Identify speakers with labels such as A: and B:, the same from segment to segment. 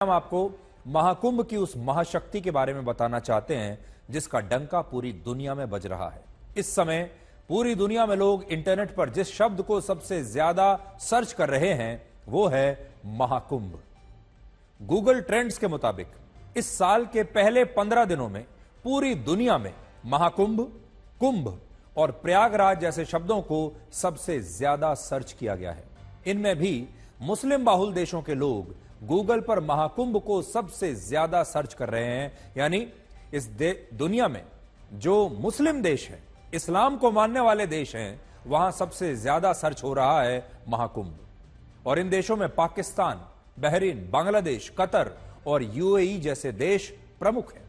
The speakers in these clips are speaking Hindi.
A: हम आपको महाकुंभ की उस महाशक्ति के बारे में बताना चाहते हैं जिसका डंका पूरी दुनिया में बज रहा है। इस समय पूरी दुनिया में लोग इंटरनेट पर जिस शब्द को सबसे ज्यादा सर्च कर रहे हैं वो है महाकुंभ। गूगल ट्रेंड्स के मुताबिक इस साल के पहले 15 दिनों में पूरी दुनिया में महाकुंभ, कुंभ और प्रयागराज जैसे शब्दों को सबसे ज्यादा सर्च किया गया है। इनमें भी मुस्लिम बाहुल देशों के लोग गूगल पर महाकुंभ को सबसे ज्यादा सर्च कर रहे हैं। यानी इस दुनिया में जो मुस्लिम देश है, इस्लाम को मानने वाले देश हैं, वहां सबसे ज्यादा सर्च हो रहा है महाकुंभ। और इन देशों में पाकिस्तान, बहरीन, बांग्लादेश, कतर और यूएई जैसे देश प्रमुख हैं।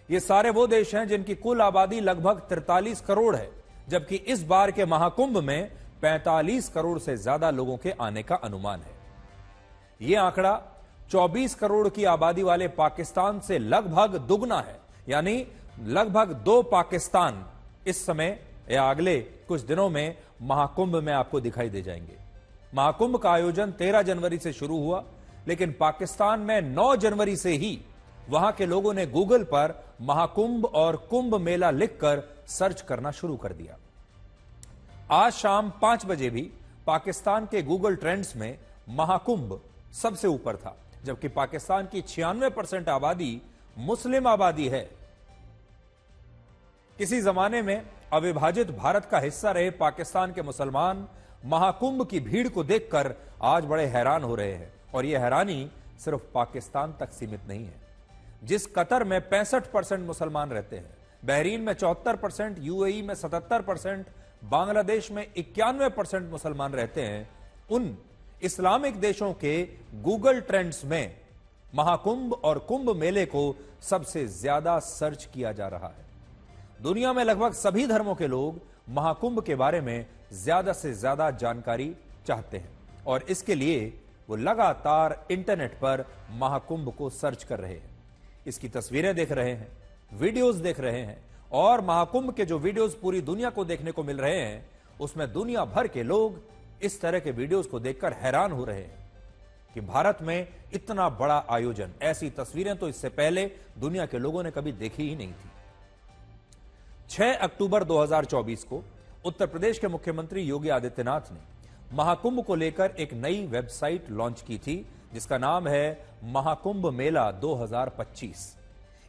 A: ये सारे वो देश हैं जिनकी कुल आबादी लगभग 43 करोड़ है, जबकि इस बार के महाकुंभ में 45 करोड़ से ज्यादा लोगों के आने का अनुमान है। यह आंकड़ा 24 करोड़ की आबादी वाले पाकिस्तान से लगभग दुगना है। यानी लगभग 2 पाकिस्तान इस समय या अगले कुछ दिनों में महाकुंभ में आपको दिखाई दे जाएंगे। महाकुंभ का आयोजन 13 जनवरी से शुरू हुआ, लेकिन पाकिस्तान में 9 जनवरी से ही वहां के लोगों ने गूगल पर महाकुंभ और कुंभ मेला लिखकर सर्च करना शुरू कर दिया। आज शाम 5 बजे भी पाकिस्तान के गूगल ट्रेंड्स में महाकुंभ सबसे ऊपर था, जबकि पाकिस्तान की 96% आबादी मुस्लिम आबादी है। किसी जमाने में अविभाजित भारत का हिस्सा रहे पाकिस्तान के मुसलमान महाकुंभ की भीड़ को देखकर आज बड़े हैरान हो रहे हैं। और यह हैरानी सिर्फ पाकिस्तान तक सीमित नहीं है। जिस कतर में 65% मुसलमान रहते हैं, बहरीन में 74%, यूएई में 77%, बांग्लादेश में 91% मुसलमान रहते हैं, उन इस्लामिक देशों के गूगल ट्रेंड्स में महाकुंभ और कुंभ मेले को सबसे ज्यादा सर्च किया जा रहा है। दुनिया में लगभग सभी धर्मों के लोग महाकुंभ के बारे में ज्यादा से ज्यादा जानकारी चाहते हैं और इसके लिए वो लगातार इंटरनेट पर महाकुंभ को सर्च कर रहे हैं। इसकी तस्वीरें देख रहे हैं, वीडियोस देख रहे हैं और महाकुंभ के जो वीडियोस पूरी दुनिया को देखने को मिल रहे हैं उसमें दुनिया भर के लोग इस तरह के वीडियोस को देखकर हैरान हो रहे हैं कि भारत में इतना बड़ा आयोजन, ऐसी तस्वीरें तो इससे पहले दुनिया के लोगों ने कभी देखी ही नहीं थी। 6 अक्टूबर 2024 को उत्तर प्रदेश के मुख्यमंत्री योगी आदित्यनाथ ने महाकुंभ को लेकर एक नई वेबसाइट लॉन्च की थी जिसका नाम है महाकुंभ मेला 2025।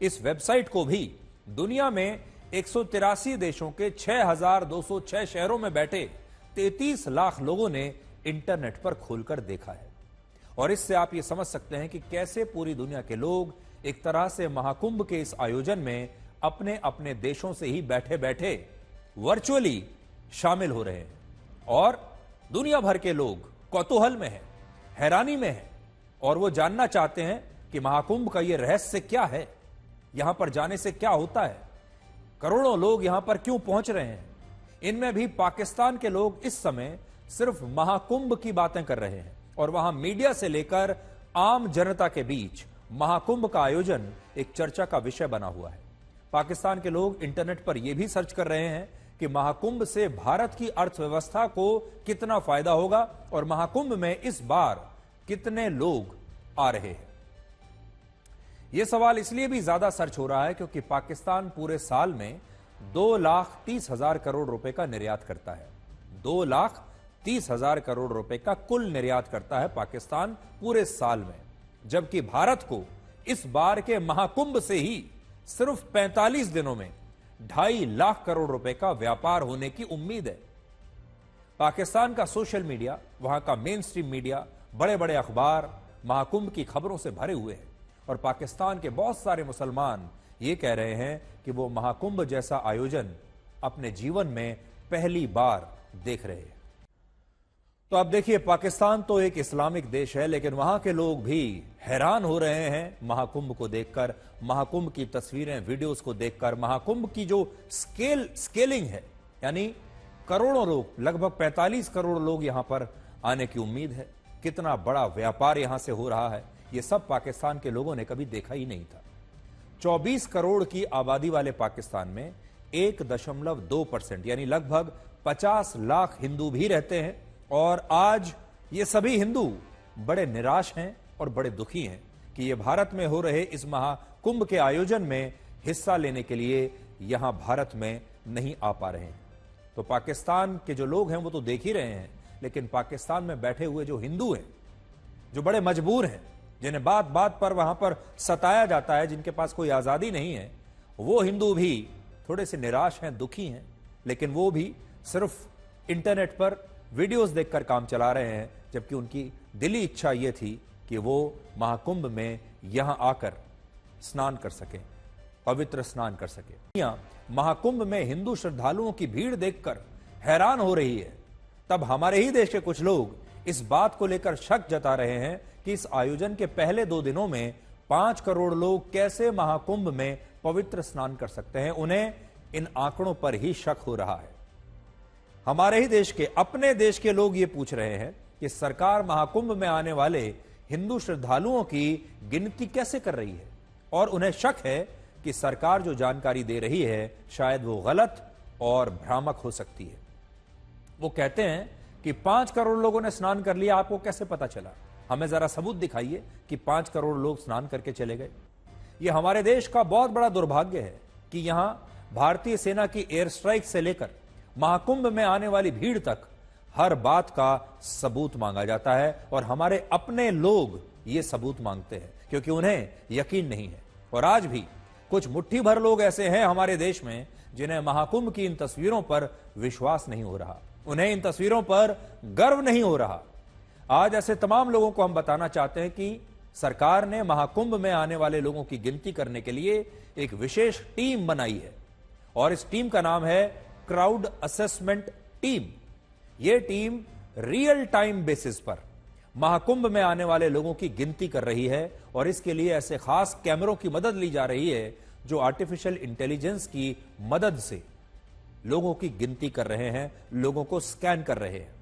A: इस वेबसाइट को भी दुनिया में 183 देशों के 6,206 शहरों में बैठे 33 लाख लोगों ने इंटरनेट पर खोलकर देखा है। और इससे आप ये समझ सकते हैं कि कैसे पूरी दुनिया के लोग एक तरह से महाकुंभ के इस आयोजन में अपने अपने देशों से ही बैठे बैठे वर्चुअली शामिल हो रहे हैं। और दुनिया भर के लोग कौतूहल में हैं, हैरानी में हैं और वो जानना चाहते हैं कि महाकुंभ का ये रहस्य क्या है, यहां पर जाने से क्या होता है, करोड़ों लोग यहां पर क्यों पहुंच रहे हैं। इनमें भी पाकिस्तान के लोग इस समय सिर्फ महाकुंभ की बातें कर रहे हैं और वहां मीडिया से लेकर आम जनता के बीच महाकुंभ का आयोजन एक चर्चा का विषय बना हुआ है। पाकिस्तान के लोग इंटरनेट पर यह भी सर्च कर रहे हैं कि महाकुंभ से भारत की अर्थव्यवस्था को कितना फायदा होगा और महाकुंभ में इस बार कितने लोग आ रहे हैं। यह सवाल इसलिए भी ज्यादा सर्च हो रहा है क्योंकि पाकिस्तान पूरे साल में 2,30,000 करोड़ रुपए का निर्यात करता है। 2,30,000 करोड़ रुपए का कुल निर्यात करता है पाकिस्तान पूरे साल में, जबकि भारत को इस बार के महाकुंभ से ही सिर्फ 45 दिनों में 2.5 लाख करोड़ रुपए का व्यापार होने की उम्मीद है। पाकिस्तान का सोशल मीडिया, वहां का मेन स्ट्रीम मीडिया, बड़े बड़े अखबार महाकुंभ की खबरों से भरे हुए हैं और पाकिस्तान के बहुत सारे मुसलमान ये कह रहे हैं कि वो महाकुंभ जैसा आयोजन अपने जीवन में पहली बार देख रहे हैं। तो अब देखिए, पाकिस्तान तो एक इस्लामिक देश है, लेकिन वहां के लोग भी हैरान हो रहे हैं महाकुंभ को देखकर, महाकुंभ की तस्वीरें, वीडियोस को देखकर। महाकुंभ की जो स्केलिंग है, यानी करोड़ों लोग, लगभग 45 करोड़ लोग यहां पर आने की उम्मीद है। कितना बड़ा व्यापार यहां से हो रहा है, यह सब पाकिस्तान के लोगों ने कभी देखा ही नहीं था। 24 करोड़ की आबादी वाले पाकिस्तान में 1.2% यानी लगभग 50 लाख हिंदू भी रहते हैं और आज ये सभी हिंदू बड़े निराश हैं और बड़े दुखी हैं कि ये भारत में हो रहे इस महाकुंभ के आयोजन में हिस्सा लेने के लिए यहां भारत में नहीं आ पा रहे हैं। तो पाकिस्तान के जो लोग हैं वो तो देख ही रहे हैं, लेकिन पाकिस्तान में बैठे हुए जो हिंदू हैं, जो बड़े मजबूर हैं, जिन्हें बात बात पर वहां पर सताया जाता है, जिनके पास कोई आजादी नहीं है, वो हिंदू भी थोड़े से निराश हैं, दुखी हैं, लेकिन वो भी सिर्फ इंटरनेट पर वीडियोस देखकर काम चला रहे हैं, जबकि उनकी दिली इच्छा ये थी कि वो महाकुंभ में यहां आकर स्नान कर सकें, पवित्र स्नान कर सकें। महाकुंभ में हिंदू श्रद्धालुओं की भीड़ देखकर हैरान हो रही है। तब हमारे ही देश के कुछ लोग इस बात को लेकर शक जता रहे हैं कि इस आयोजन के पहले 2 दिनों में 5 करोड़ लोग कैसे महाकुंभ में पवित्र स्नान कर सकते हैं। उन्हें इन आंकड़ों पर ही शक हो रहा है। हमारे ही देश के, अपने देश के लोग ये पूछ रहे हैं कि सरकार महाकुंभ में आने वाले हिंदू श्रद्धालुओं की गिनती कैसे कर रही है, और उन्हें शक है कि सरकार जो जानकारी दे रही है शायद वो गलत और भ्रामक हो सकती है। वो कहते हैं कि 5 करोड़ लोगों ने स्नान कर लिया, आपको कैसे पता चला? हमें जरा सबूत दिखाइए कि 5 करोड़ लोग स्नान करके चले गए। यह हमारे देश का बहुत बड़ा दुर्भाग्य है कि यहां भारतीय सेना की एयर स्ट्राइक से लेकर महाकुंभ में आने वाली भीड़ तक हर बात का सबूत मांगा जाता है, और हमारे अपने लोग ये सबूत मांगते हैं क्योंकि उन्हें यकीन नहीं है। और आज भी कुछ मुट्ठी भर लोग ऐसे हैं हमारे देश में जिन्हें महाकुंभ की इन तस्वीरों पर विश्वास नहीं हो रहा, उन्हें इन तस्वीरों पर गर्व नहीं हो रहा। आज ऐसे तमाम लोगों को हम बताना चाहते हैं कि सरकार ने महाकुंभ में आने वाले लोगों की गिनती करने के लिए एक विशेष टीम बनाई है, और इस टीम का नाम है क्राउड असेसमेंट टीम। यह टीम रियल टाइम बेसिस पर महाकुंभ में आने वाले लोगों की गिनती कर रही है, और इसके लिए ऐसे खास कैमरों की मदद ली जा रही है जो आर्टिफिशियल इंटेलिजेंस की मदद से लोगों की गिनती कर रहे हैं, लोगों को स्कैन कर रहे हैं।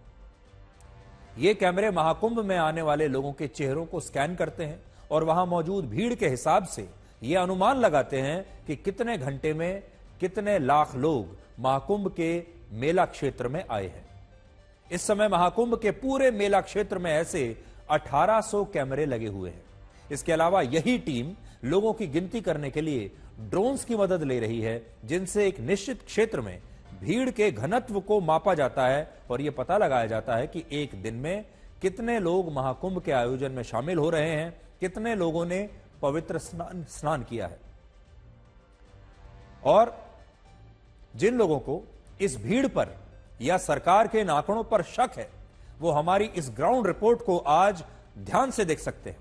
A: ये कैमरे महाकुंभ में आने वाले लोगों के चेहरों को स्कैन करते हैं और वहां मौजूद भीड़ के हिसाब से यह अनुमान लगाते हैं कि कितने घंटे में कितने लाख लोग महाकुंभ के मेला क्षेत्र में आए हैं। इस समय महाकुंभ के पूरे मेला क्षेत्र में ऐसे 1800 कैमरे लगे हुए हैं। इसके अलावा यही टीम लोगों की गिनती करने के लिए ड्रोन्स की मदद ले रही है, जिनसे एक निश्चित क्षेत्र में भीड़ के घनत्व को मापा जाता है और यह पता लगाया जाता है कि एक दिन में कितने लोग महाकुंभ के आयोजन में शामिल हो रहे हैं, कितने लोगों ने पवित्र स्नान किया है। और जिन लोगों को इस भीड़ पर या सरकार के इन आंकड़ों पर शक है, वो हमारी इस ग्राउंड रिपोर्ट को आज ध्यान से देख सकते हैं।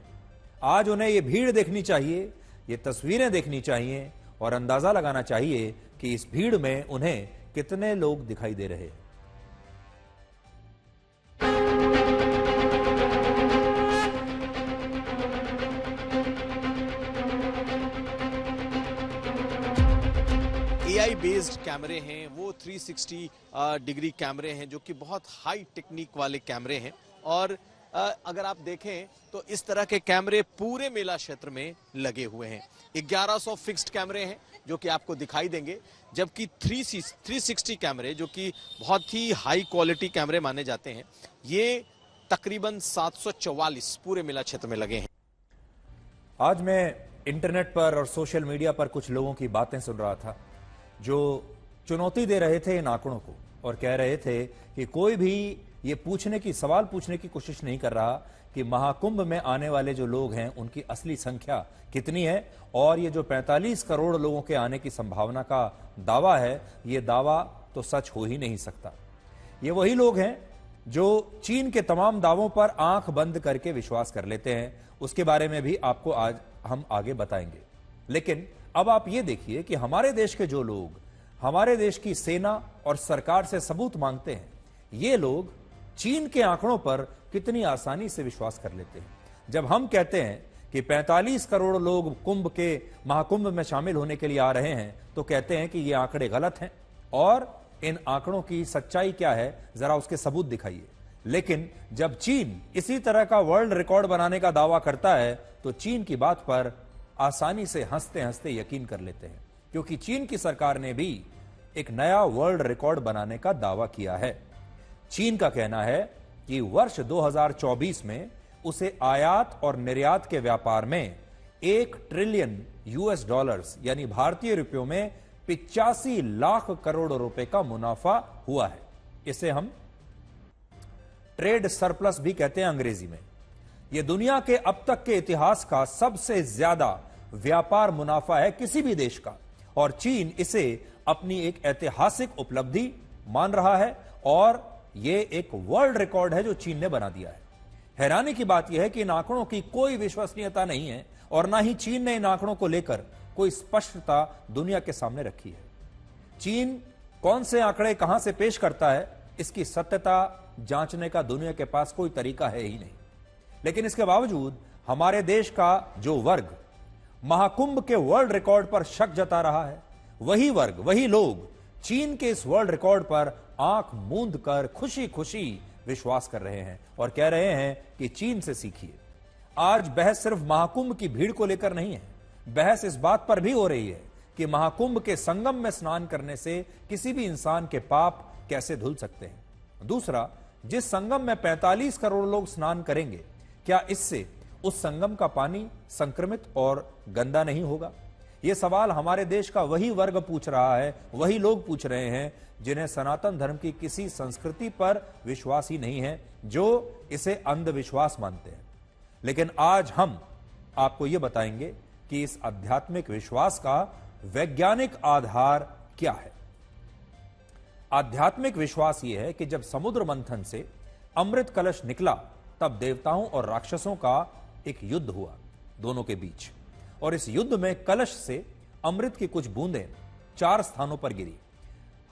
A: आज उन्हें ये भीड़ देखनी चाहिए, ये तस्वीरें देखनी चाहिए और अंदाजा लगाना चाहिए कि इस भीड़ में उन्हें कितने लोग दिखाई दे रहे हैं।
B: AI बेस्ड कैमरे हैं, वो 360 डिग्री कैमरे हैं जो कि बहुत हाई टेक्निक वाले कैमरे हैं। और अगर आप देखें तो इस तरह के कैमरे पूरे मेला क्षेत्र में लगे हुए हैं। 1100 फिक्स्ड कैमरे हैं जो कि आपको दिखाई देंगे, जबकि 360 कैमरे जो कि बहुत ही हाई क्वालिटी कैमरे माने जाते हैं, ये तकरीबन 744 पूरे मेला क्षेत्र में लगे हैं।
A: आज मैं इंटरनेट पर और सोशल मीडिया पर कुछ लोगों की बातें सुन रहा था जो चुनौती दे रहे थे इन आंकड़ों को और कह रहे थे कि कोई भी ये सवाल पूछने की कोशिश नहीं कर रहा कि महाकुंभ में आने वाले जो लोग हैं उनकी असली संख्या कितनी है, और ये जो 45 करोड़ लोगों के आने की संभावना का दावा है, ये दावा तो सच हो ही नहीं सकता। ये वही लोग हैं जो चीन के तमाम दावों पर आंख बंद करके विश्वास कर लेते हैं। उसके बारे में भी आपको आज हम आगे बताएंगे। लेकिन अब आप ये देखिए कि हमारे देश के जो लोग हमारे देश की सेना और सरकार से सबूत मांगते हैं, ये लोग चीन के आंकड़ों पर कितनी आसानी से विश्वास कर लेते हैं। जब हम कहते हैं कि 45 करोड़ लोग महाकुंभ में शामिल होने के लिए आ रहे हैं, तो कहते हैं कि ये आंकड़े गलत हैं और इन आंकड़ों की सच्चाई क्या है, जरा उसके सबूत दिखाइए। लेकिन जब चीन इसी तरह का वर्ल्ड रिकॉर्ड बनाने का दावा करता है, तो चीन की बात पर आसानी से हंसते हंसते यकीन कर लेते हैं, क्योंकि चीन की सरकार ने भी एक नया वर्ल्ड रिकॉर्ड बनाने का दावा किया है। चीन का कहना है कि वर्ष 2024 में उसे आयात और निर्यात के व्यापार में 1 ट्रिलियन US डॉलर्स यानी भारतीय रुपयों में 85 लाख करोड़ रुपए का मुनाफा हुआ है। इसे हम ट्रेड सरप्लस भी कहते हैं अंग्रेजी में। यह दुनिया के अब तक के इतिहास का सबसे ज्यादा व्यापार मुनाफा है किसी भी देश का, और चीन इसे अपनी एक ऐतिहासिक उपलब्धि मान रहा है और यह एक वर्ल्ड रिकॉर्ड है जो चीन ने बना दिया है। हैरानी की बात यह है कि इन आंकड़ों की कोई विश्वसनीयता नहीं है और ना ही चीन ने इन आंकड़ों को लेकर कोई स्पष्टता दुनिया के सामने रखी है। चीन कौन से आंकड़े कहां से पेश करता है, इसकी सत्यता जांचने का दुनिया के पास कोई तरीका है ही नहीं। लेकिन इसके बावजूद हमारे देश का जो वर्ग महाकुंभ के वर्ल्ड रिकॉर्ड पर शक जता रहा है, वही वर्ग, वही लोग चीन के इस वर्ल्ड रिकॉर्ड पर आंख मूंद कर खुशी खुशी विश्वास कर रहे हैं और कह रहे हैं कि चीन से सीखिए। आज बहस सिर्फ महाकुंभ की भीड़ को लेकर नहीं है, बहस इस बात पर भी हो रही है कि महाकुंभ के संगम में स्नान करने से किसी भी इंसान के पाप कैसे धुल सकते हैं। दूसरा, जिस संगम में 45 करोड़ लोग स्नान करेंगे, क्या इससे उस संगम का पानी संक्रमित और गंदा नहीं होगा? यह सवाल हमारे देश का वही वर्ग पूछ रहा है, वही लोग पूछ रहे हैं जिन्हें सनातन धर्म की किसी संस्कृति पर विश्वास ही नहीं है, जो इसे अंधविश्वास मानते हैं। लेकिन आज हम आपको यह बताएंगे कि इस आध्यात्मिक विश्वास का वैज्ञानिक आधार क्या है। आध्यात्मिक विश्वास यह है कि जब समुद्र मंथन से अमृत कलश निकला, तब देवताओं और राक्षसों का एक युद्ध हुआ दोनों के बीच, और इस युद्ध में कलश से अमृत की कुछ बूंदें 4 स्थानों पर गिरी।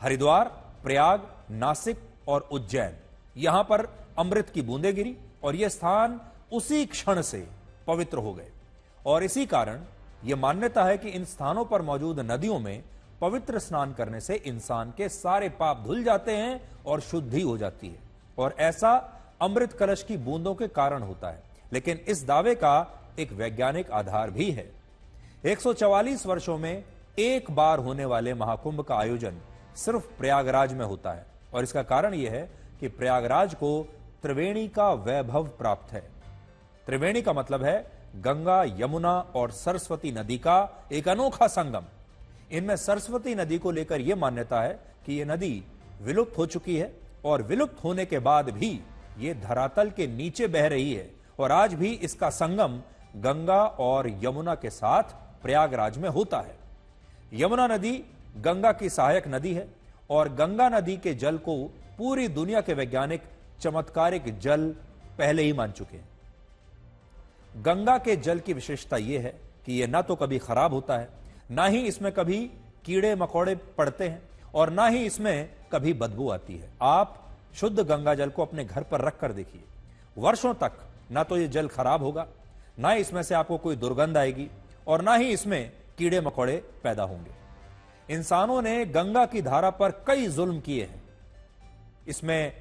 A: हरिद्वार, प्रयाग, नासिक और उज्जैन, यहां पर अमृत की बूंदें गिरी और यह स्थान उसी क्षण से पवित्र हो गए। और इसी कारण यह मान्यता है कि इन स्थानों पर मौजूद नदियों में पवित्र स्नान करने से इंसान के सारे पाप धुल जाते हैं और शुद्धि हो जाती है, और ऐसा अमृत कलश की बूंदों के कारण होता है। लेकिन इस दावे का एक वैज्ञानिक आधार भी है। 144 वर्षों में एक बार होने वाले महाकुंभ का आयोजन सिर्फ प्रयागराज में होता है, और इसका कारण यह है कि प्रयागराज को त्रिवेणी का वैभव प्राप्त है। त्रिवेणी का मतलब है गंगा, यमुना और सरस्वती नदी का एक अनोखा संगम। इनमें सरस्वती नदी को लेकर यह मान्यता है कि यह नदी विलुप्त हो चुकी है, और विलुप्त होने के बाद भी यह धरातल के नीचे बह रही है, और आज भी इसका संगम गंगा और यमुना के साथ प्रयागराज में होता है। यमुना नदी गंगा की सहायक नदी है, और गंगा नदी के जल को पूरी दुनिया के वैज्ञानिक चमत्कारिक जल पहले ही मान चुके हैं। गंगा के जल की विशेषता यह है कि यह ना तो कभी खराब होता है, ना ही इसमें कभी कीड़े मकोड़े पड़ते हैं, और ना ही इसमें कभी बदबू आती है। आप शुद्ध गंगा जल को अपने घर पर रख कर देखिए, वर्षों तक ना तो यह जल खराब होगा, ना ही इसमें से आपको कोई दुर्गंध आएगी, और ना ही इसमें कीड़े मकोड़े पैदा होंगे। इंसानों ने गंगा की धारा पर कई जुल्म किए हैं। इसमें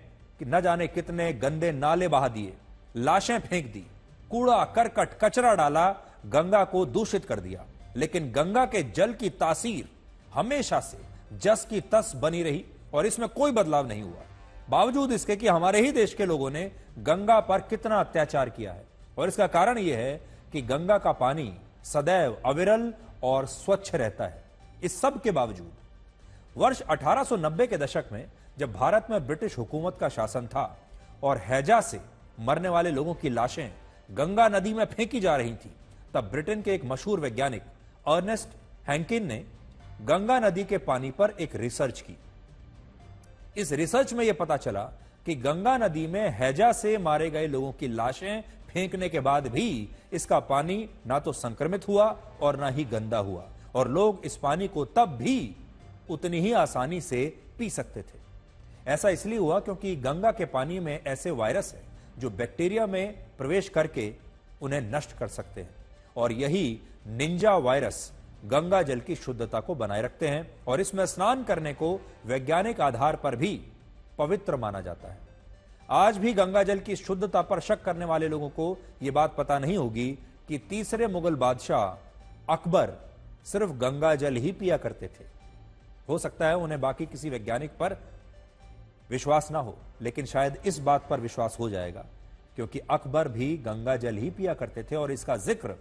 A: न जाने कितने गंदे नाले बहा दिए, लाशें फेंक दी, कूड़ा करकट कचरा डाला, गंगा को दूषित कर दिया। लेकिन गंगा के जल की तासीर हमेशा से जस की तस बनी रही, और इसमें कोई बदलाव नहीं हुआ, बावजूद इसके कि हमारे ही देश के लोगों ने गंगा पर कितना अत्याचार किया है। और इसका कारण यह है कि गंगा का पानी सदैव अविरल और स्वच्छ रहता है। इस सब के बावजूद वर्ष 1890 के दशक में जब भारत में ब्रिटिश हुकूमत का शासन था और हैजा से मरने वाले लोगों की लाशें गंगा नदी में फेंकी जा रही थी, तब ब्रिटेन के एक मशहूर वैज्ञानिक अर्नेस्ट हैंकिन ने गंगा नदी के पानी पर एक रिसर्च की। इस रिसर्च में यह पता चला कि गंगा नदी में हैजा से मारे गए लोगों की लाशें फेंकने के बाद भी इसका पानी ना तो संक्रमित हुआ और ना ही गंदा हुआ, और लोग इस पानी को तब भी उतनी ही आसानी से पी सकते थे। ऐसा इसलिए हुआ क्योंकि गंगा के पानी में ऐसे वायरस है जो बैक्टीरिया में प्रवेश करके उन्हें नष्ट कर सकते हैं, और यही निंजा वायरस गंगा जल की शुद्धता को बनाए रखते हैं, और इसमें स्नान करने को वैज्ञानिक आधार पर भी पवित्र माना जाता है। आज भी गंगा जल की शुद्धता पर शक करने वाले लोगों को यह बात पता नहीं होगी कि तीसरे मुगल बादशाह अकबर सिर्फ गंगा जल ही पिया करते थे। हो सकता है उन्हें बाकी किसी वैज्ञानिक पर विश्वास ना हो, लेकिन शायद इस बात पर विश्वास हो जाएगा क्योंकि अकबर भी गंगा जल ही पिया करते थे और इसका जिक्र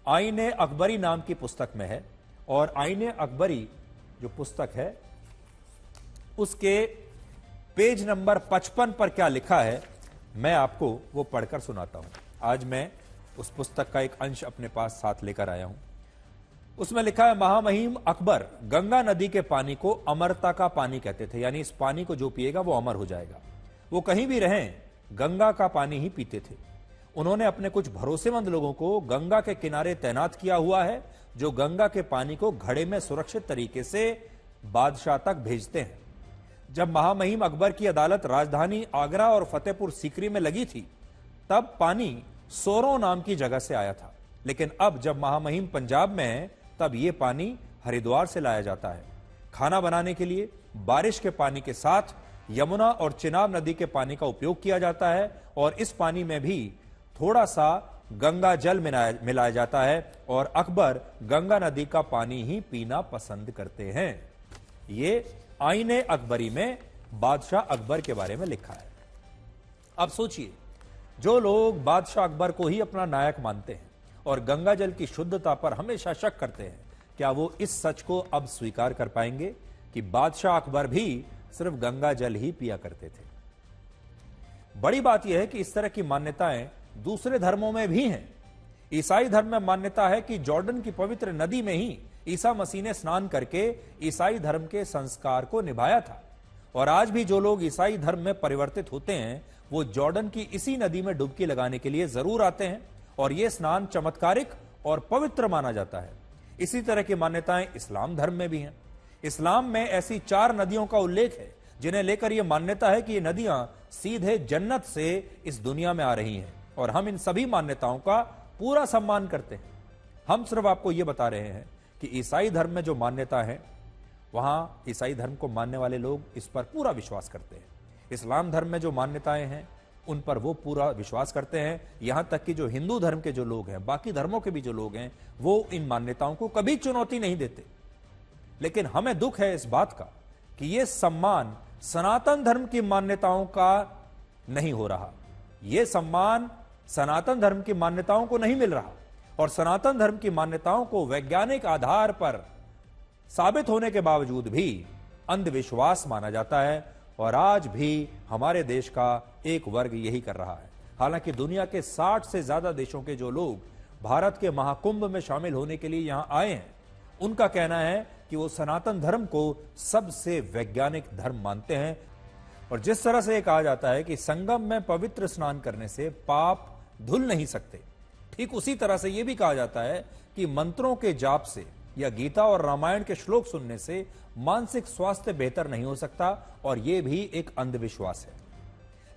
A: आईने अकबरी नाम की पुस्तक में है। और आईने अकबरी जो पुस्तक है उसके पेज नंबर 55 पर क्या लिखा है मैं आपको वो पढ़कर सुनाता हूं। आज मैं उस पुस्तक का एक अंश अपने पास साथ लेकर आया हूं। उसमें लिखा है, महामहिम अकबर गंगा नदी के पानी को अमरता का पानी कहते थे, यानी इस पानी को जो पिएगा वो अमर हो जाएगा। वो कहीं भी रहें गंगा का पानी ही पीते थे। उन्होंने अपने कुछ भरोसेमंद लोगों को गंगा के किनारे तैनात किया हुआ है, जो गंगा के पानी को घड़े में सुरक्षित तरीके से बादशाह तक भेजते हैं। जब महामहिम अकबर की अदालत राजधानी आगरा और फतेहपुर सीकरी में लगी थी, तब पानी सोरों नाम की जगह से आया था, लेकिन अब जब महामहिम पंजाब में है, तब यह पानी हरिद्वार से लाया जाता है। खाना बनाने के लिए बारिश के पानी के साथ यमुना और चिनाब नदी के पानी का उपयोग किया जाता है और इस पानी में भी थोड़ा सा गंगा जल मिलाया जाता है और अकबर गंगा नदी का पानी ही पीना पसंद करते हैं। ये आईने अकबरी में बादशाह अकबर के बारे में लिखा है। अब सोचिए, जो लोग बादशाह अकबर को ही अपना नायक मानते हैं और गंगा जल की शुद्धता पर हमेशा शक करते हैं, क्या वो इस सच को अब स्वीकार कर पाएंगे कि बादशाह अकबर भी सिर्फ गंगा जल ही पिया करते थे? बड़ी बात यह है कि इस तरह की मान्यताएं दूसरे धर्मों में भी हैं। ईसाई धर्म में मान्यता है कि जॉर्डन की पवित्र नदी में ही ईसा मसीह ने स्नान करके ईसाई धर्म के संस्कार को निभाया था। और आज भी जो लोग ईसाई धर्म में परिवर्तित होते हैं, वो जॉर्डन की इसी नदी में डुबकी लगाने के लिए जरूर आते हैं और यह स्नान चमत्कारिक और पवित्र माना जाता है। इसी तरह की मान्यताएं इस्लाम धर्म में भी हैं। इस्लाम में ऐसी 4 नदियों का उल्लेख है जिन्हें लेकर यह मान्यता है कि ये नदियां सीधे जन्नत से इस दुनिया में आ रही हैं और हम इन सभी मान्यताओं का पूरा सम्मान करते हैं। हम सिर्फ आपको यह बता रहे हैं कि ईसाई धर्म में जो मान्यता है, वहां ईसाई धर्म को मानने वाले लोग इस पर पूरा विश्वास करते हैं। इस्लाम धर्म में जो मान्यताएं हैं उन पर वो पूरा विश्वास करते हैं। यहां तक कि जो हिंदू धर्म के जो लोग हैं, बाकी धर्मों के भी जो लोग हैं, वो इन मान्यताओं को कभी चुनौती नहीं देते। लेकिन हमें दुख है इस बात का कि यह सम्मान सनातन धर्म की मान्यताओं का नहीं हो रहा। यह सम्मान सनातन धर्म की मान्यताओं को नहीं मिल रहा और सनातन धर्म की मान्यताओं को वैज्ञानिक आधार पर साबित होने के बावजूद भी अंधविश्वास माना जाता है और आज भी हमारे देश का एक वर्ग यही कर रहा है। हालांकि दुनिया के 60 से ज्यादा देशों के जो लोग भारत के महाकुंभ में शामिल होने के लिए यहां आए हैं, उनका कहना है कि वो सनातन धर्म को सबसे वैज्ञानिक धर्म मानते हैं। और जिस तरह से कहा जाता है कि संगम में पवित्र स्नान करने से पाप धुल नहीं सकते, ठीक उसी तरह से यह भी कहा जाता है कि मंत्रों के जाप से या गीता और रामायण के श्लोक सुनने से मानसिक स्वास्थ्य बेहतर नहीं हो सकता और यह भी एक अंधविश्वास है।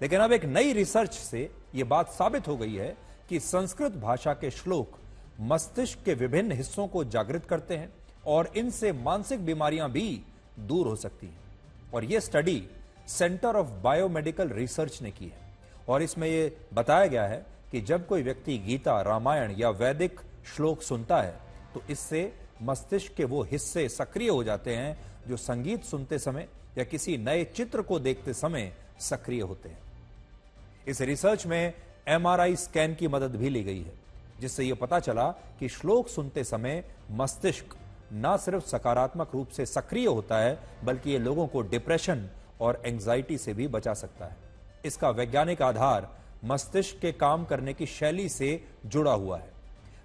A: लेकिन अब एक नई रिसर्च से यह बात साबित हो गई है कि संस्कृत भाषा के श्लोक मस्तिष्क के विभिन्न हिस्सों को जागृत करते हैं और इनसे मानसिक बीमारियां भी दूर हो सकती हैं। और यह study centre of biomedical research ने की है और इसमें यह बताया गया है कि जब कोई व्यक्ति गीता, रामायण या वैदिक श्लोक सुनता है तो इससे मस्तिष्क के वो हिस्से सक्रिय हो जाते हैं जो संगीत सुनते समय या किसी नए चित्र को देखते समय सक्रिय होते हैं। इस रिसर्च में एमआरआई स्कैन की मदद भी ली गई है, जिससे यह पता चला कि श्लोक सुनते समय मस्तिष्क न सिर्फ सकारात्मक रूप से सक्रिय होता है, बल्कि यह लोगों को डिप्रेशन और एंजाइटी से भी बचा सकता है। इसका वैज्ञानिक आधार मस्तिष्क के काम करने की शैली से जुड़ा हुआ है।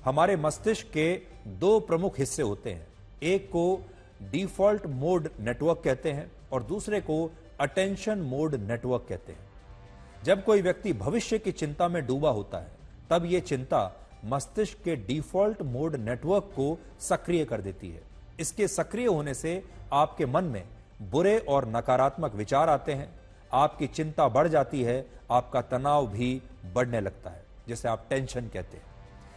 A: हमारे मस्तिष्क के 2 प्रमुख हिस्से होते हैं, एक को डिफॉल्ट मोड नेटवर्क कहते हैं और दूसरे को अटेंशन मोड नेटवर्क कहते हैं। जब कोई व्यक्ति भविष्य की चिंता में डूबा होता है, तब यह चिंता मस्तिष्क के डिफॉल्ट मोड नेटवर्क को सक्रिय कर देती है। इसके सक्रिय होने से आपके मन में बुरे और नकारात्मक विचार आते हैं, आपकी चिंता बढ़ जाती है, आपका तनाव भी बढ़ने लगता है, जिसे आप टेंशन कहते हैं।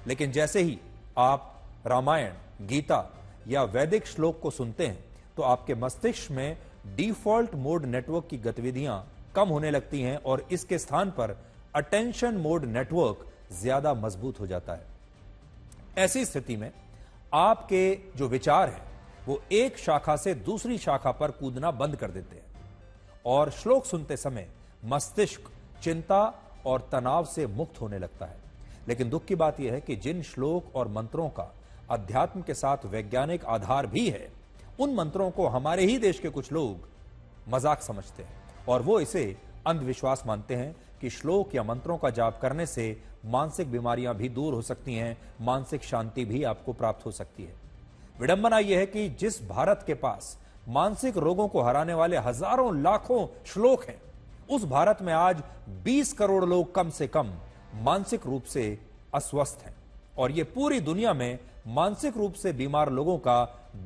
A: लेकिन जैसे ही आप रामायण, गीता या वैदिक श्लोक को सुनते हैं तो आपके मस्तिष्क में डिफॉल्ट मोड नेटवर्क की गतिविधियां कम होने लगती हैं और इसके स्थान पर अटेंशन मोड नेटवर्क ज्यादा मजबूत हो जाता है। ऐसी स्थिति में आपके जो विचार हैं वो एक शाखा से दूसरी शाखा पर कूदना बंद कर देते हैं और श्लोक सुनते समय मस्तिष्क चिंता और तनाव से मुक्त होने लगता है। लेकिन दुख की बात यह है कि जिन श्लोक और मंत्रों का अध्यात्म के साथ वैज्ञानिक आधार भी है, उन मंत्रों को हमारे ही देश के कुछ लोग मजाक समझते हैं और वो इसे अंधविश्वास मानते हैं कि श्लोक या मंत्रों का जाप करने से मानसिक बीमारियां भी दूर हो सकती हैं, मानसिक शांति भी आपको प्राप्त हो सकती है। विडंबना यह है कि जिस भारत के पास मानसिक रोगों को हराने वाले हजारों लाखों श्लोक हैं, उस भारत में आज 20 करोड़ लोग कम से कम मानसिक रूप से अस्वस्थ हैं और यह पूरी दुनिया में मानसिक रूप से बीमार लोगों का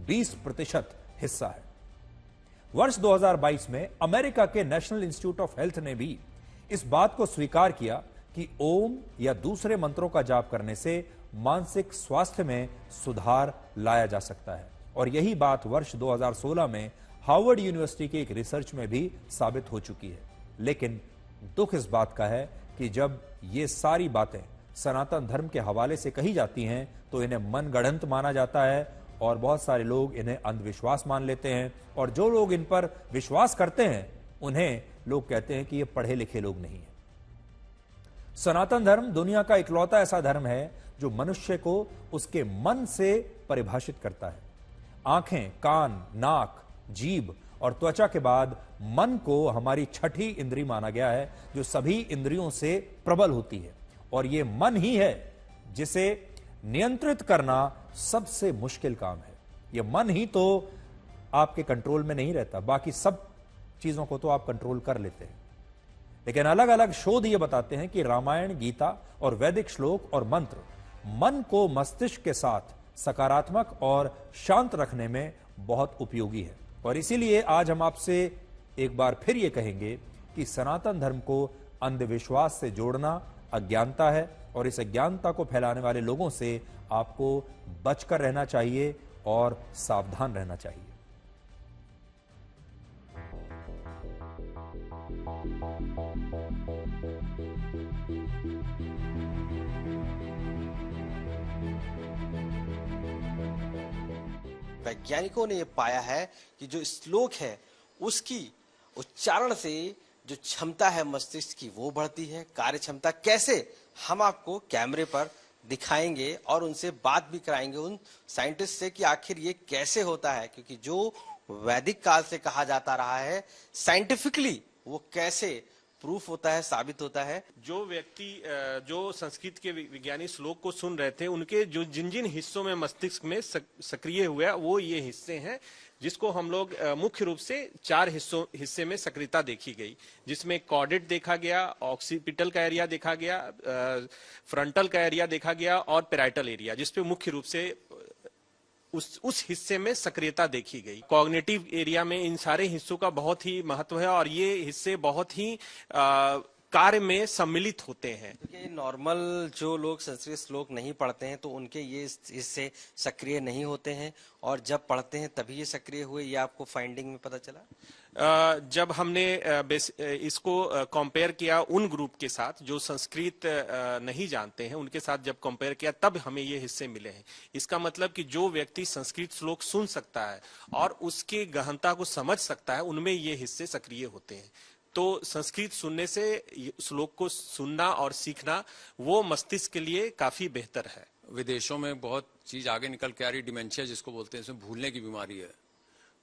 A: 20% हिस्सा है। वर्ष 2022 में अमेरिका के नेशनल इंस्टीट्यूट ऑफ हेल्थ ने भी इस बात को स्वीकार किया कि ओम या दूसरे मंत्रों का जाप करने से मानसिक स्वास्थ्य में सुधार लाया जा सकता है और यही बात वर्ष 2016 में हार्वर्ड यूनिवर्सिटी की एक रिसर्च में भी साबित हो चुकी है। लेकिन दुख इस बात का है कि जब ये सारी बातें सनातन धर्म के हवाले से कही जाती हैं तो इन्हें मनगढ़ंत माना जाता है और बहुत सारे लोग इन्हें अंधविश्वास मान लेते हैं और जो लोग इन पर विश्वास करते हैं उन्हें लोग कहते हैं कि ये पढ़े लिखे लोग नहीं हैं। सनातन धर्म दुनिया का इकलौता ऐसा धर्म है जो मनुष्य को उसके मन से परिभाषित करता है। आंखें, कान, नाक, जीभ और त्वचा के बाद मन को हमारी छठी इंद्री माना गया है जो सभी इंद्रियों से प्रबल होती है और यह मन ही है जिसे नियंत्रित करना सबसे मुश्किल काम है। यह मन ही तो आपके कंट्रोल में नहीं रहता, बाकी सब चीजों को तो आप कंट्रोल कर लेते हैं। लेकिन अलग अलग शोध यह बताते हैं कि रामायण, गीता और वैदिक श्लोक और मंत्र मन को मस्तिष्क के साथ सकारात्मक और शांत रखने में बहुत उपयोगी है और इसीलिए आज हम आपसे एक बार फिर यह कहेंगे कि सनातन धर्म को अंधविश्वास से जोड़ना अज्ञानता है और इस अज्ञानता को फैलाने वाले लोगों से आपको बचकर रहना चाहिए और सावधान रहना चाहिए।
C: वैज्ञानिकों ने यह पाया है कि जो श्लोक है उसकी उच्चारण से जो क्षमता है मस्तिष्क की वो बढ़ती है। कार्य क्षमता कैसे, हम आपको कैमरे पर दिखाएंगे और उनसे बात भी कराएंगे उन साइंटिस्ट से कि आखिर ये कैसे होता है, क्योंकि जो वैदिक काल से कहा जाता रहा है साइंटिफिकली वो कैसे प्रूफ होता है, साबित होता है।
D: जो व्यक्ति जो संस्कृत के विज्ञानी श्लोक को सुन रहे थे उनके जो जिन जिन हिस्सों में मस्तिष्क में सक्रिय हुआ वो ये हिस्से हैं जिसको हम लोग मुख्य रूप से 4 हिस्से में सक्रियता देखी गई, जिसमें कॉर्डेट देखा गया, ऑक्सीपिटल का एरिया देखा गया, फ्रंटल का एरिया देखा गया और पैराइटल एरिया, जिसपे मुख्य रूप से उस हिस्से में सक्रियता देखी गई। कॉग्निटिव एरिया में इन सारे हिस्सों का बहुत ही महत्व है और ये हिस्से बहुत ही कार्य में सम्मिलित होते हैं।
C: क्योंकि नॉर्मल जो लोग संस्कृत श्लोक नहीं पढ़ते हैं तो उनके ये इससे सक्रिय नहीं होते हैं और जब पढ़ते हैं तभी ये सक्रिय हुए, ये आपको फाइंडिंग में पता चला?
D: जब हमने इसको कंपेयर किया उन ग्रुप के साथ जो संस्कृत नहीं जानते हैं, उनके साथ जब कंपेयर किया तब हमें ये हिस्से मिले हैं। इसका मतलब कि जो व्यक्ति संस्कृत श्लोक सुन सकता है और उसके गहनता को समझ सकता है, उनमें ये हिस्से सक्रिय होते हैं। तो संस्कृत सुनने से श्लोक को सुनना और सीखना वो मस्तिष्क के लिए काफी बेहतर है।
E: विदेशों में बहुत चीज आगे निकल के आ रही, डिमेंशिया जिसको बोलते हैं, इसमें भूलने की बीमारी है।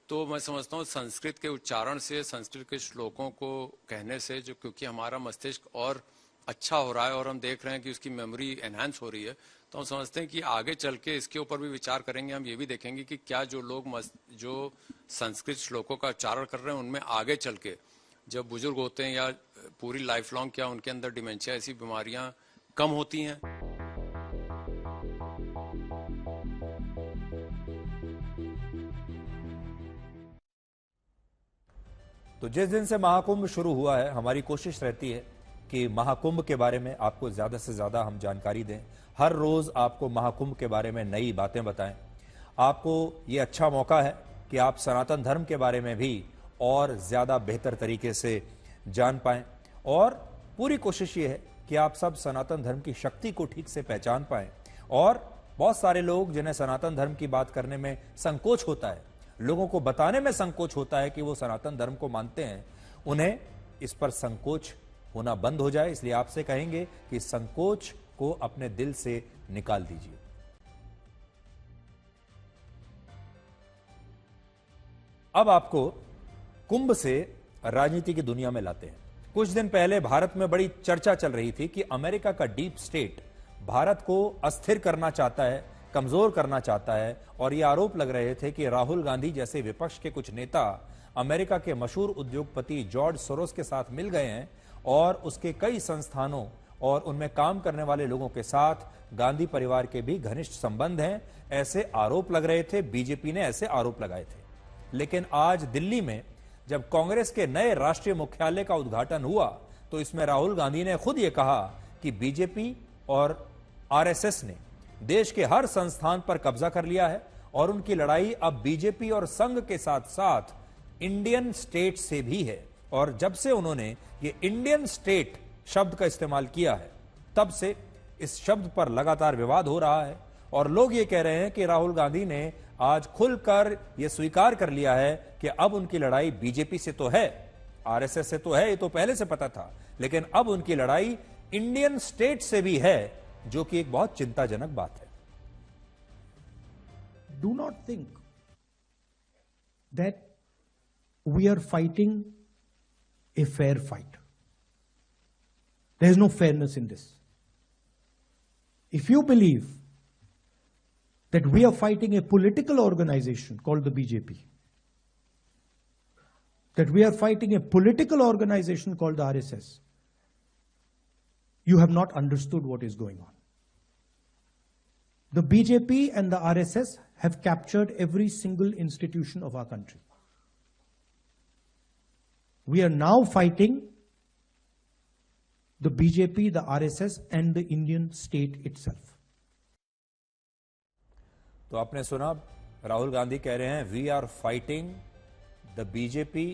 E: तो मैं समझता हूँ संस्कृत के उच्चारण से, संस्कृत के श्लोकों को कहने से, जो क्योंकि हमारा मस्तिष्क और अच्छा हो रहा है और हम देख रहे हैं कि उसकी मेमोरी एनहांस हो रही है, तो हम समझते हैं कि आगे चल के इसके ऊपर भी विचार करेंगे। हम ये भी देखेंगे कि क्या जो लोग जो संस्कृत श्लोकों का उच्चारण कर रहे हैं उनमें आगे चल के जब बुजुर्ग होते हैं या पूरी लाइफ लॉन्ग, क्या उनके अंदर डिमेंशिया ऐसी बीमारियां कम होती हैं।
A: तो जिस दिन से महाकुंभ शुरू हुआ है, हमारी कोशिश रहती है कि महाकुंभ के बारे में आपको ज्यादा से ज्यादा हम जानकारी दें। हर रोज आपको महाकुंभ के बारे में नई बातें बताएं। आपको ये अच्छा मौका है कि आप सनातन धर्म के बारे में भी और ज्यादा बेहतर तरीके से जान पाएं और पूरी कोशिश ये है कि आप सब सनातन धर्म की शक्ति को ठीक से पहचान पाएं। और बहुत सारे लोग जिन्हें सनातन धर्म की बात करने में संकोच होता है, लोगों को बताने में संकोच होता है कि वो सनातन धर्म को मानते हैं, उन्हें इस पर संकोच होना बंद हो जाए, इसलिए आपसे कहेंगे कि संकोच को अपने दिल से निकाल दीजिए। अब आपको कुंभ से राजनीति की दुनिया में लाते हैं। कुछ दिन पहले भारत में बड़ी चर्चा चल रही थी कि अमेरिका का डीप स्टेट भारत को अस्थिर करना चाहता है, कमजोर करना चाहता है, और ये आरोप लग रहे थे कि राहुल गांधी जैसे विपक्ष के कुछ नेता अमेरिका के मशहूर उद्योगपति जॉर्ज सोरोस के साथ मिल गए हैं और उसके कई संस्थानों और उनमें काम करने वाले लोगों के साथ गांधी परिवार के भी घनिष्ठ संबंध हैं, ऐसे आरोप लग रहे थे। बीजेपी ने ऐसे आरोप लगाए थे। लेकिन आज दिल्ली में जब कांग्रेस के नए राष्ट्रीय मुख्यालय का उद्घाटन हुआ तो इसमें राहुल गांधी ने खुद ये कहा कि बीजेपी और आरएसएस ने देश के हर संस्थान पर कब्जा कर लिया है और उनकी लड़ाई अब बीजेपी और संघ के साथ साथ इंडियन स्टेट से भी है। और जब से उन्होंने ये इंडियन स्टेट शब्द का इस्तेमाल किया है तब से इस शब्द पर लगातार विवाद हो रहा है और लोग ये कह रहे हैं कि राहुल गांधी ने आज खुलकर यह स्वीकार कर लिया है कि अब उनकी लड़ाई बीजेपी से तो है, आरएसएस से तो है, ये तो पहले से पता था, लेकिन अब उनकी लड़ाई इंडियन स्टेट से भी है, जो कि एक बहुत चिंताजनक बात है।
F: Do not think that we are fighting a fair fight. There is no fairness in this. If you believe that we are fighting a political organization called the BJP, that we are fighting a political organization called the RSS, you have not understood what is going on. The BJP and the RSS have captured every single institution of our country. We are now fighting the BJP, the RSS and the Indian state itself.
A: तो आपने सुना, राहुल गांधी कह रहे हैं we are fighting the BJP,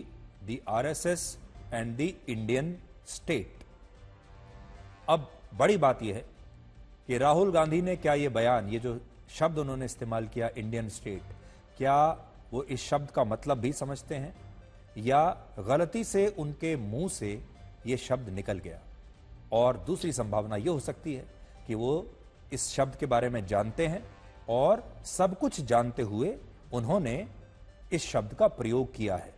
A: the RSS and the Indian state. अब बड़ी बात यह है कि राहुल गांधी ने क्या ये बयान, ये जो शब्द उन्होंने इस्तेमाल किया इंडियन स्टेट, क्या वो इस शब्द का मतलब भी समझते हैं या गलती से उनके मुंह से ये शब्द निकल गया? और दूसरी संभावना ये हो सकती है कि वो इस शब्द के बारे में जानते हैं और सब कुछ जानते हुए उन्होंने इस शब्द का प्रयोग किया है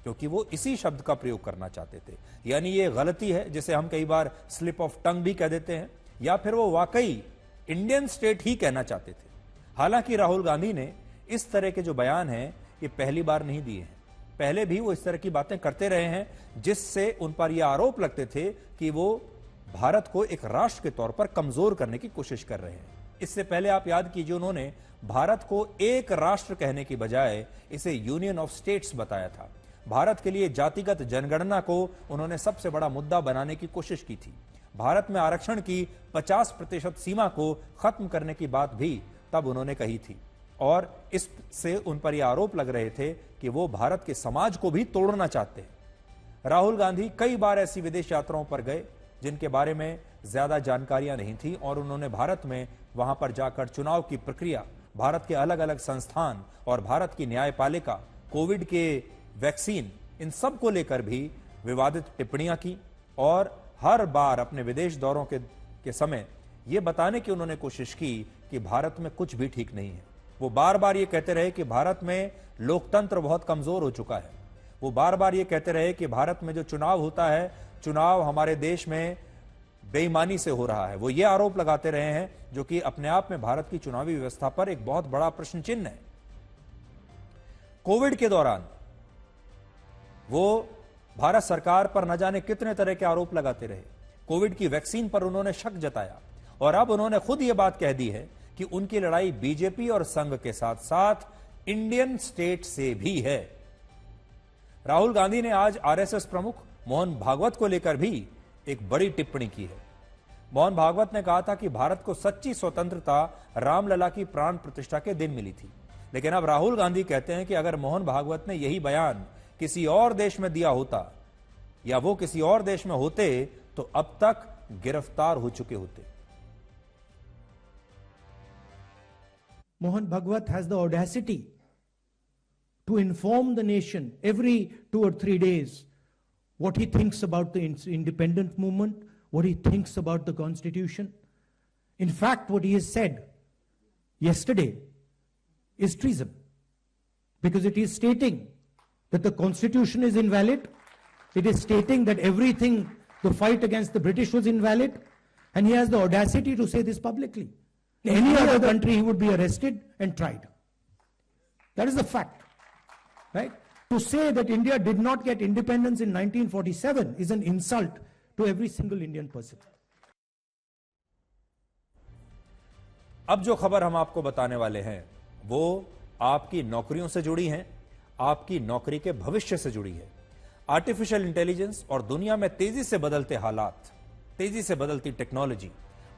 A: क्योंकि वो इसी शब्द का प्रयोग करना चाहते थे। यानी ये गलती है जिसे हम कई बार स्लिप ऑफ टंग भी कह देते हैं, या फिर वो वाकई इंडियन स्टेट ही कहना चाहते थे। हालांकि राहुल गांधी ने इस तरह के जो बयान हैं ये पहली बार नहीं दिए हैं, पहले भी वो इस तरह की बातें करते रहे हैं जिससे उन पर यह आरोप लगते थे कि वो भारत को एक राष्ट्र के तौर पर कमजोर करने की कोशिश कर रहे हैं। इससे पहले आप याद कीजिए, उन्होंने भारत को एक राष्ट्र कहने की बजाय इसे यूनियन ऑफ स्टेट्स बताया था। भारत के लिए जातिगत जनगणना को उन्होंने सबसे बड़ा मुद्दा बनाने की कोशिश की थी। भारत में आरक्षण की 50% सीमा को खत्म करने की बात भी तब उन्होंने कही थी और इससे उन पर यह आरोप लग रहे थे कि वो भारत के समाज को भी तोड़ना चाहते हैं। राहुल गांधी कई बार ऐसी विदेश यात्राओं पर गए जिनके बारे में ज्यादा जानकारियां नहीं थी और उन्होंने भारत में वहां पर जाकर चुनाव की प्रक्रिया, भारत के अलग अलग संस्थान और भारत की न्यायपालिका, कोविड के वैक्सीन, इन सब को लेकर भी विवादित टिप्पणियां की और हर बार अपने विदेश दौरों के समय यह बताने की उन्होंने कोशिश की कि भारत में कुछ भी ठीक नहीं है। वो बार बार ये कहते रहे कि भारत में लोकतंत्र बहुत कमजोर हो चुका है। वो बार बार ये कहते रहे कि भारत में जो चुनाव होता है, चुनाव हमारे देश में बेईमानी से हो रहा है। वो ये आरोप लगाते रहे हैं जो कि अपने आप में भारत की चुनावी व्यवस्था पर एक बहुत बड़ा प्रश्न चिन्ह है। कोविड के दौरान वो भारत सरकार पर न जाने कितने तरह के आरोप लगाते रहे। कोविड की वैक्सीन पर उन्होंने शक जताया और अब उन्होंने खुद यह बात कह दी है कि उनकी लड़ाई बीजेपी और संघ के साथ साथ इंडियन स्टेट से भी है। राहुल गांधी ने आज आरएसएस प्रमुख मोहन भागवत को लेकर भी एक बड़ी टिप्पणी की है। मोहन भागवत ने कहा था कि भारत को सच्ची स्वतंत्रता रामलला की प्राण प्रतिष्ठा के दिन मिली थी, लेकिन अब राहुल गांधी कहते हैं कि अगर मोहन भागवत ने यही बयान किसी और देश में दिया होता या वो किसी और देश में होते तो अब तक गिरफ्तार हो चुके होते।
F: Mohan Bhagwat has the audacity to inform the nation every 2 or 3 days what he thinks about the independent movement, what he thinks about the Constitution. In fact, what he has said yesterday is treason, because it is stating that the Constitution is invalid, it is stating that everything, the fight against the British was invalid, and he has the audacity to say this publicly. In any other country, he would be arrested and tried. That is the fact, right? To say that India did not get independence in 1947 is an insult to every single Indian person.
A: अब जो खबर हम आपको बताने वाले हैं वो आपकी नौकरियों से जुड़ी हैं, आपकी नौकरी के भविष्य से जुड़ी है। आर्टिफिशियल इंटेलिजेंस और दुनिया में तेजी से बदलते हालात, तेजी से बदलती टेक्नोलॉजी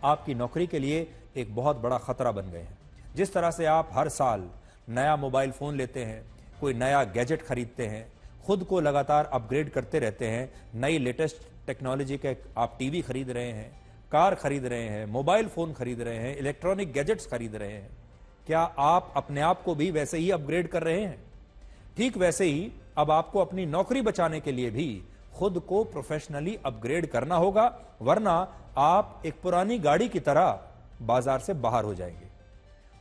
A: आपकी नौकरी के लिए एक बहुत बड़ा खतरा बन गए हैं। जिस तरह से आप हर साल नया मोबाइल फोन लेते हैं, कोई नया गैजेट खरीदते हैं, खुद को लगातार अपग्रेड करते रहते हैं, नई लेटेस्ट टेक्नोलॉजी के आप टीवी खरीद रहे हैं, कार खरीद रहे हैं, मोबाइल फोन खरीद रहे हैं, इलेक्ट्रॉनिक गैजेट्स खरीद रहे हैं, क्या आप अपने आप को भी वैसे ही अपग्रेड कर रहे हैं? ठीक वैसे ही अब आपको अपनी नौकरी बचाने के लिए भी खुद को प्रोफेशनली अपग्रेड करना होगा, वरना आप एक पुरानी गाड़ी की तरह बाजार से बाहर हो जाएंगे।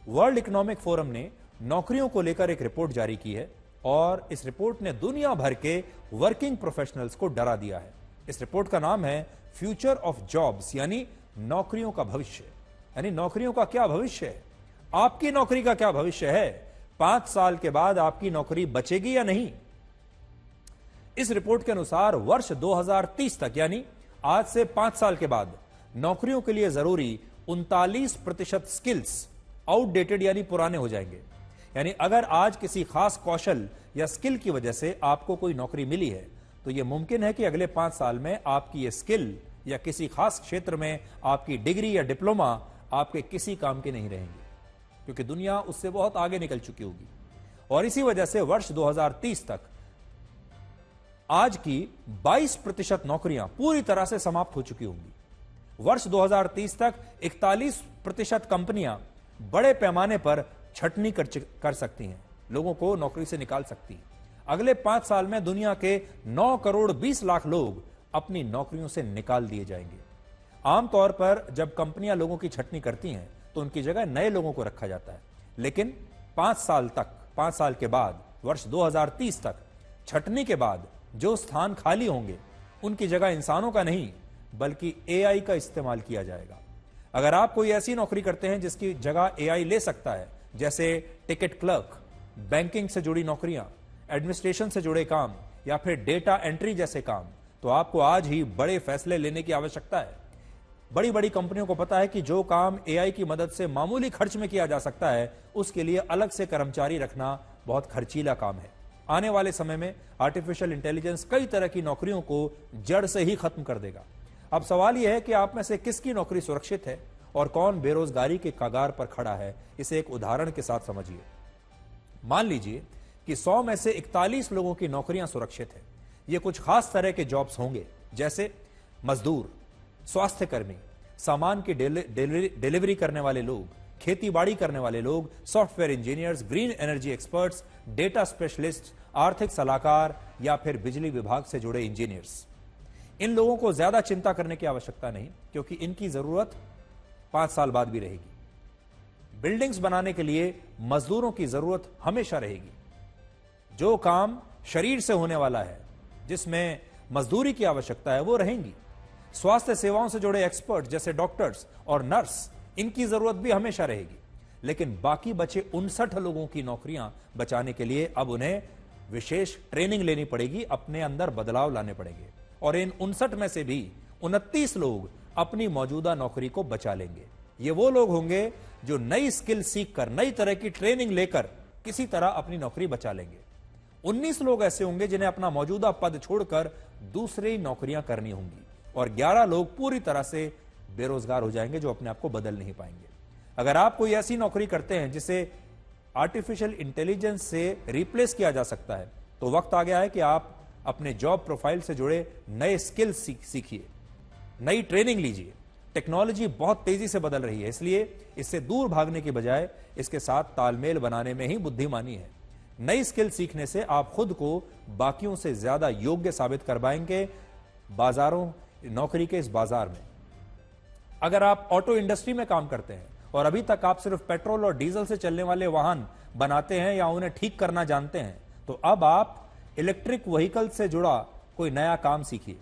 A: वर्ल्ड इकोनॉमिक फोरम ने नौकरियों को लेकर एक रिपोर्ट जारी की है और इस रिपोर्ट ने दुनिया भर के वर्किंग प्रोफेशनल्स को डरा दिया है। इस रिपोर्ट का नाम है फ्यूचर ऑफ जॉब्स, यानी नौकरियों का भविष्य। यानी नौकरियों का क्या भविष्य है, आपकी नौकरी का क्या भविष्य है, 5 साल के बाद आपकी नौकरी बचेगी या नहीं। इस रिपोर्ट के अनुसार वर्ष 2030 तक, यानी आज से 5 साल के बाद, नौकरियों के लिए जरूरी 39% स्किल्स आउटडेटेड यानी पुराने हो जाएंगे। यानी अगर आज किसी खास कौशल या स्किल की वजह से आपको कोई नौकरी मिली है तो यह मुमकिन है कि अगले 5 साल में आपकी यह स्किल या किसी खास क्षेत्र में आपकी डिग्री या डिप्लोमा आपके किसी काम के नहीं रहेंगे, क्योंकि दुनिया उससे बहुत आगे निकल चुकी होगी। और इसी वजह से वर्ष 2030 तक आज की 22% नौकरियां पूरी तरह से समाप्त हो चुकी होंगी। वर्ष 2030 तक 41% कंपनियां बड़े पैमाने पर छटनी कर सकती हैं, लोगों को नौकरी से निकाल सकती हैं। अगले 5 साल में दुनिया के 9 करोड़ 20 लाख लोग अपनी नौकरियों से निकाल दिए जाएंगे। आमतौर पर जब कंपनियां लोगों की छटनी करती हैं तो उनकी जगह नए लोगों को रखा जाता है, लेकिन 5 साल के बाद, वर्ष 2030 तक, छटनी के बाद जो स्थान खाली होंगे उनकी जगह इंसानों का नहीं बल्कि एआई का इस्तेमाल किया जाएगा। अगर आप कोई ऐसी नौकरी करते हैं जिसकी जगह एआई ले सकता है, जैसे टिकट क्लर्क, बैंकिंग से जुड़ी नौकरियां, एडमिनिस्ट्रेशन से जुड़े काम या फिर डेटा एंट्री जैसे काम, तो आपको आज ही बड़े फैसले लेने की आवश्यकता है। बड़ी बड़ी कंपनियों को पता है कि जो काम एआई की मदद से मामूली खर्च में किया जा सकता है उसके लिए अलग से कर्मचारी रखना बहुत खर्चीला काम है। आने वाले समय में आर्टिफिशियल इंटेलिजेंस कई तरह की नौकरियों को जड़ से ही खत्म कर देगा। अब सवाल यह है कि आप में से किसकी नौकरी सुरक्षित है और कौन बेरोजगारी के कगार पर खड़ा है। इसे एक उदाहरण के साथ समझिए। मान लीजिए कि 100 में से 41 लोगों की नौकरियां सुरक्षित है। ये कुछ खास तरह के जॉब्स होंगे, जैसे मजदूर, स्वास्थ्य कर्मी, सामान की डिलीवरी करने वाले लोग, खेती बाड़ी करने वाले लोग, software engineers, green energy experts, data specialist, आर्थिक सलाहकार या फिर बिजली विभाग से जुड़े इंजीनियर्स। इन लोगों को ज्यादा चिंता करने की आवश्यकता नहीं, क्योंकि इनकी जरूरत 5 साल बाद भी रहेगी। बिल्डिंग्स बनाने के लिए मजदूरों की जरूरत हमेशा रहेगी। जो काम शरीर से होने वाला है, जिसमें मजदूरी की आवश्यकता है, वो रहेंगी। स्वास्थ्य सेवाओं से जुड़े एक्सपर्ट जैसे डॉक्टर्स और नर्स, इनकी जरूरत भी हमेशा रहेगी। लेकिन बाकी बचे 59 लोगों की नौकरियां बचाने के लिए अब उन्हें विशेष ट्रेनिंग लेनी पड़ेगी, अपने अंदर बदलाव लाने पड़ेंगे। और इन 59 में से भी 29 लोग अपनी मौजूदा नौकरी को बचा लेंगे। ये वो लोग होंगे जो नई स्किल सीखकर, नई तरह की ट्रेनिंग लेकर किसी तरह अपनी नौकरी बचा लेंगे। 19 लोग ऐसे होंगे जिन्हें अपना मौजूदा पद छोड़कर दूसरी नौकरियां करनी होंगी। और 11 लोग पूरी तरह से बेरोजगार हो जाएंगे, जो अपने आप को बदल नहीं पाएंगे। अगर आप कोई ऐसी नौकरी करते हैं जिसे आर्टिफिशियल इंटेलिजेंस से रिप्लेस किया जा सकता है, तो वक्त आ गया है कि आप अपने जॉब प्रोफाइल से जुड़े नए स्किल्स सीखिए, नई ट्रेनिंग लीजिए। टेक्नोलॉजी बहुत तेजी से बदल रही है, इसलिए इससे दूर भागने की बजाय इसके साथ तालमेल बनाने में ही बुद्धिमानी है। नई स्किल सीखने से आप खुद को बाकियों से ज्यादा योग्य साबित कर पाएंगे बाजारों, नौकरी के इस बाजार में। अगर आप ऑटो इंडस्ट्री में काम करते हैं और अभी तक आप सिर्फ पेट्रोल और डीजल से चलने वाले वाहन बनाते हैं या उन्हें ठीक करना जानते हैं, तो अब आप इलेक्ट्रिक व्हीकल से जुड़ा कोई नया काम सीखिए।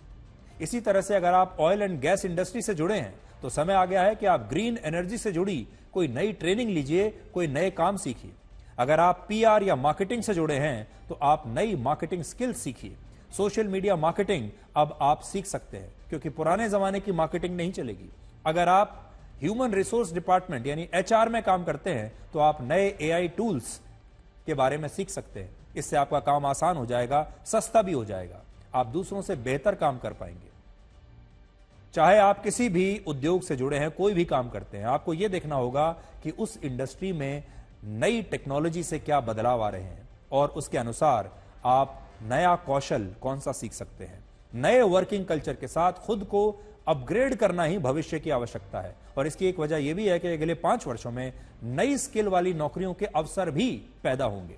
A: इसी तरह से अगर आप ऑयल एंड गैस इंडस्ट्री से जुड़े हैं तो समय आ गया है कि आप ग्रीन एनर्जी से जुड़ी कोई नई ट्रेनिंग लीजिए, कोई नए काम सीखिए। अगर आप पीआर या मार्केटिंग से जुड़े हैं तो आप नई मार्केटिंग स्किल्स सीखिए। सोशल मीडिया मार्केटिंग अब आप सीख सकते हैं क्योंकि पुराने जमाने की मार्केटिंग नहीं चलेगी। अगर आप ह्यूमन रिसोर्स डिपार्टमेंट यानी एचआर में काम करते हैं तो आप नए एआई टूल्स के बारे में सीख सकते हैं। इससे आपका काम आसान हो जाएगा, सस्ता भी हो जाएगा, आप दूसरों से बेहतर काम कर पाएंगे। चाहे आप किसी भी उद्योग से जुड़े हैं, कोई भी काम करते हैं, आपको यह देखना होगा कि उस इंडस्ट्री में नई टेक्नोलॉजी से क्या बदलाव आ रहे हैं और उसके अनुसार आप नया कौशल कौन सा सीख सकते हैं। नए वर्किंग कल्चर के साथ खुद को अपग्रेड करना ही भविष्य की आवश्यकता है और इसकी एक वजह यह भी है कि अगले 5 वर्षों में नई स्किल वाली नौकरियों के अवसर भी पैदा होंगे।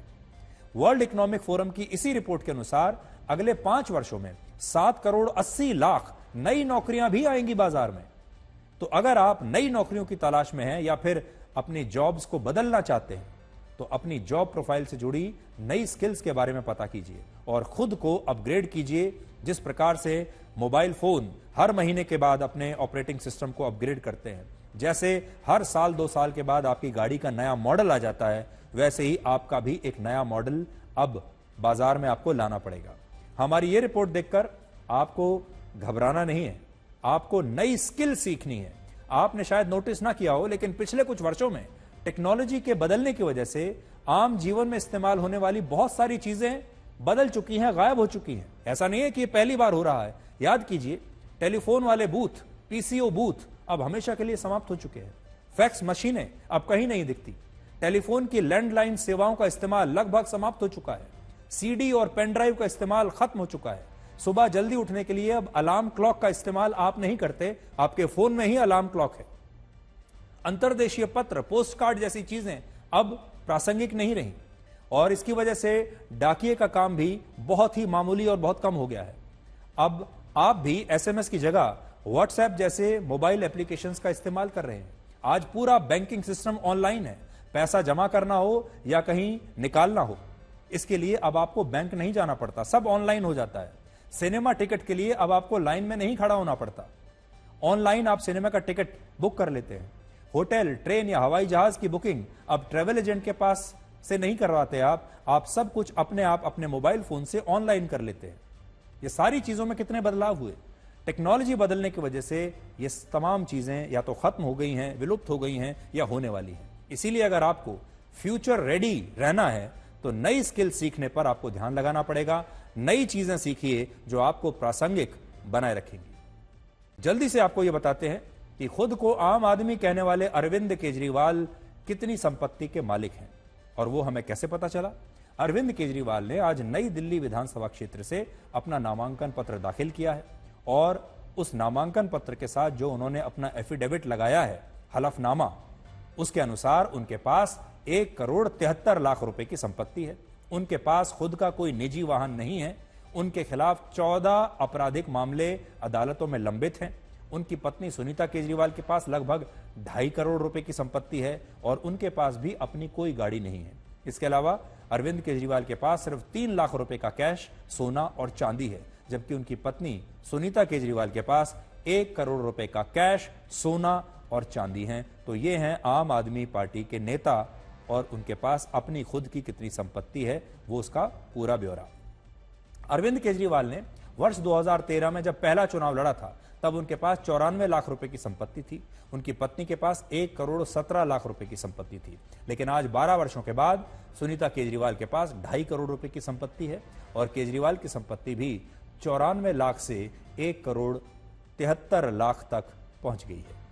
A: वर्ल्ड इकोनॉमिक फोरम की इसी रिपोर्ट के अनुसार अगले 5 वर्षों में 7 करोड़ 80 लाख नई नौकरियां भी आएंगी बाजार में। तो अगर आप नई नौकरियों की तलाश में हैं या फिर अपनी जॉब्स को बदलना चाहते हैं तो अपनी जॉब प्रोफाइल से जुड़ी नई स्किल्स के बारे में पता कीजिए और खुद को अपग्रेड कीजिए। जिस प्रकार से मोबाइल फोन हर महीने के बाद अपने ऑपरेटिंग सिस्टम को अपग्रेड करते हैं, जैसे हर साल 2 साल के बाद आपकी गाड़ी का नया मॉडल आ जाता है, वैसे ही आपका भी एक नया मॉडल अब बाजार में आपको लाना पड़ेगा। हमारी ये रिपोर्ट देखकर आपको घबराना नहीं है, आपको नई स्किल सीखनी है। आपने शायद नोटिस ना किया हो, लेकिन पिछले कुछ वर्षों में टेक्नोलॉजी के बदलने की वजह से आम जीवन में इस्तेमाल होने वाली बहुत सारी चीजें बदल चुकी हैं, गायब हो चुकी हैं। ऐसा नहीं है कि ये पहली बार हो रहा है। याद कीजिए, टेलीफोन वाले बूथ, पीसीओ बूथ अब हमेशा के लिए समाप्त हो चुके हैं। फैक्स मशीनें अब कहीं नहीं दिखती। टेलीफोन की लैंडलाइन सेवाओं का इस्तेमाल लगभग समाप्त हो चुका है। सीडी और पेन ड्राइव का इस्तेमाल खत्म हो चुका है। सुबह जल्दी उठने के लिए अब अलार्म क्लॉक का इस्तेमाल आप नहीं करते, आपके फोन में ही अलार्म क्लॉक है। अंतर्देशीय पत्र, पोस्ट कार्ड जैसी चीजें अब प्रासंगिक नहीं रही और इसकी वजह से डाकिये का काम भी बहुत ही मामूली और बहुत कम हो गया है। अब आप भी एसएमएस की जगह व्हाट्सएप जैसे मोबाइल एप्लीकेशंस का इस्तेमाल कर रहे हैं। आज पूरा बैंकिंग सिस्टम ऑनलाइन है। पैसा जमा करना हो या कहीं निकालना हो, इसके लिए अब आपको बैंक नहीं जाना पड़ता, सब ऑनलाइन हो जाता है। सिनेमा टिकट के लिए अब आपको लाइन में नहीं खड़ा होना पड़ता, ऑनलाइन आप सिनेमा का टिकट बुक कर लेते हैं। होटल, ट्रेन या हवाई जहाज की बुकिंग अब ट्रेवल एजेंट के पास से नहीं करवाते आप सब कुछ अपने आप अपने मोबाइल फोन से ऑनलाइन कर लेते हैं। ये सारी चीजों में कितने बदलाव हुए। टेक्नोलॉजी बदलने की वजह से ये तमाम चीजें या तो खत्म हो गई हैं, विलुप्त हो गई हैं या होने वाली हैं। इसीलिए अगर आपको फ्यूचर रेडी रहना है तो नई स्किल सीखने पर आपको ध्यान लगाना पड़ेगा। नई चीजें सीखिए जो आपको प्रासंगिक बनाए रखेंगी। जल्दी से आपको यह बताते हैं कि खुद को आम आदमी कहने वाले अरविंद केजरीवाल कितनी संपत्ति के मालिक हैं और वो हमें कैसे पता चला। अरविंद केजरीवाल ने आज नई दिल्ली विधानसभा क्षेत्र से अपना नामांकन पत्र दाखिल किया है और उस नामांकन पत्र के साथ जो उन्होंने अपना एफिडेविट लगाया है, हलफनामा, उसके अनुसार उनके पास 1 करोड़ 73 लाख रुपए की संपत्ति है। उनके पास खुद का कोई निजी वाहन नहीं है। उनके खिलाफ 14 आपराधिक मामले अदालतों में लंबित हैं। उनकी पत्नी सुनीता केजरीवाल के पास लगभग 2.5 करोड़ रुपए की संपत्ति है और उनके पास भी अपनी कोई गाड़ी नहीं है। इसके अलावा अरविंद केजरीवाल के पास सिर्फ 3 लाख रुपए का कैश, सोना और चांदी है, जबकि उनकी पत्नी सुनीता केजरीवाल के पास 1 करोड़ रुपए का कैश, सोना और चांदी है। तो ये हैं आम आदमी पार्टी के नेता और उनके पास अपनी खुद की कितनी संपत्ति है, वो उसका पूरा ब्यौरा। अरविंद केजरीवाल ने वर्ष 2013 में जब पहला चुनाव लड़ा था तब उनके पास 94 लाख रुपए की संपत्ति थी। उनकी पत्नी के पास 1 करोड़ 17 लाख रुपए की संपत्ति थी। लेकिन आज 12 वर्षों के बाद सुनीता केजरीवाल के पास 2.5 करोड़ रुपए की संपत्ति है और केजरीवाल की संपत्ति भी 94 लाख से 1 करोड़ 73 लाख तक पहुंच गई है।